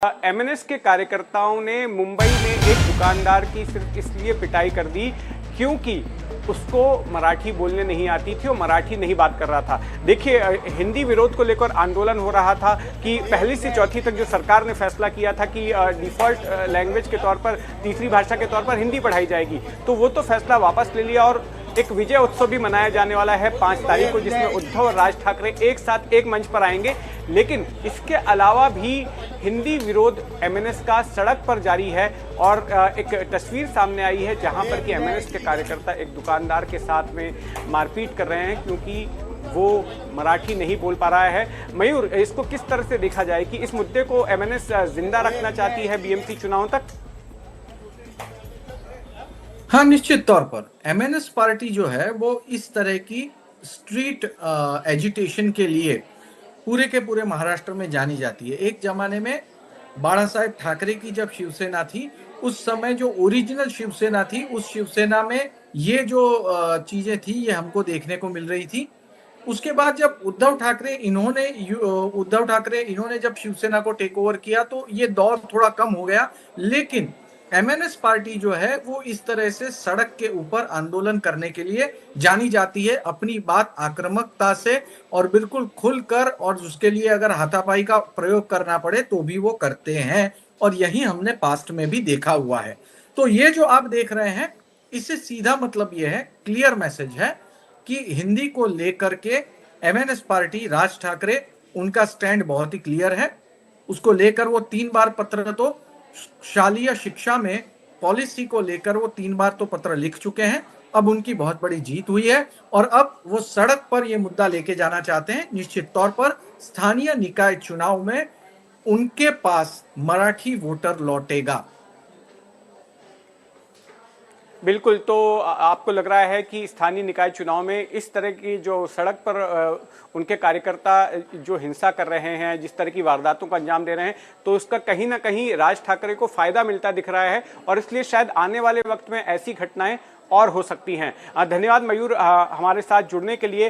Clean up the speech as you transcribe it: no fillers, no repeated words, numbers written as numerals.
MNS के कार्यकर्ताओं ने मुंबई में एक दुकानदार की सिर्फ इसलिए पिटाई कर दी क्योंकि उसको मराठी बोलने नहीं आती थी और मराठी नहीं बात कर रहा था। देखिए, हिंदी विरोध को लेकर आंदोलन हो रहा था कि पहली से चौथी तक जो सरकार ने फैसला किया था कि डिफॉल्ट लैंग्वेज के तौर पर, तीसरी भाषा के तौर पर हिंदी पढ़ाई जाएगी, तो वो तो फैसला वापस ले लिया और एक विजय उत्सव भी मनाया जाने वाला है 5 तारीख को, जिसमें उद्धव और राज ठाकरे एक साथ एक मंच पर आएंगे। लेकिन इसके अलावा भी हिंदी विरोध एमएनएस का सड़क पर जारी है और एक तस्वीर सामने आई है जहां पर कि एमएनएस के कार्यकर्ता एक दुकानदार के साथ में मारपीट कर रहे हैं क्योंकि वो मराठी नहीं बोल पा रहा है। मयूर, इसको किस तरह से देखा जाए कि इस मुद्दे को एमएनएस जिंदा रखना चाहती है बीएमसी चुनाव तक? हाँ, निश्चित तौर पर एमएनएस पार्टी जो है वो इस तरह की स्ट्रीट एजिटेशन के लिए पूरे के पूरे महाराष्ट्र में जानी जाती है। एक जमाने में बाला साहेब ठाकरे की जब शिवसेना थी, उस समय जो ओरिजिनल शिवसेना थी, उस शिवसेना में ये जो चीजें थी ये हमको देखने को मिल रही थी। उसके बाद जब उद्धव ठाकरे इन्होंने जब शिवसेना को टेक ओवर किया तो ये दौर थोड़ा कम हो गया। लेकिन एमएनएस पार्टी जो है वो इस तरह से सड़क के ऊपर आंदोलन करने के लिए जानी जाती है, अपनी बात आक्रामकता से और बिल्कुल खुलकर, और उसके लिए अगर हाथापाई का प्रयोग करना पड़े तो भी वो करते हैं, और यही हमने पास्ट में भी देखा हुआ है। तो ये जो आप देख रहे हैं, इससे सीधा मतलब ये है, क्लियर मैसेज है कि हिंदी को लेकर के एमएनएस पार्टी, राज ठाकरे, उनका स्टैंड बहुत ही क्लियर है। उसको लेकर वो 3 बार पत्र, तो शालेय शिक्षा में पॉलिसी को लेकर वो 3 बार तो पत्र लिख चुके हैं। अब उनकी बहुत बड़ी जीत हुई है और अब वो सड़क पर ये मुद्दा लेके जाना चाहते हैं। निश्चित तौर पर स्थानीय निकाय चुनाव में उनके पास मराठी वोटर लौटेगा। बिल्कुल, तो आपको लग रहा है कि स्थानीय निकाय चुनाव में इस तरह की जो सड़क पर उनके कार्यकर्ता जो हिंसा कर रहे हैं, जिस तरह की वारदातों को अंजाम दे रहे हैं, तो उसका कहीं ना कहीं राज ठाकरे को फायदा मिलता दिख रहा है और इसलिए शायद आने वाले वक्त में ऐसी घटनाएं और हो सकती हैं। धन्यवाद मयूर, हमारे साथ जुड़ने के लिए।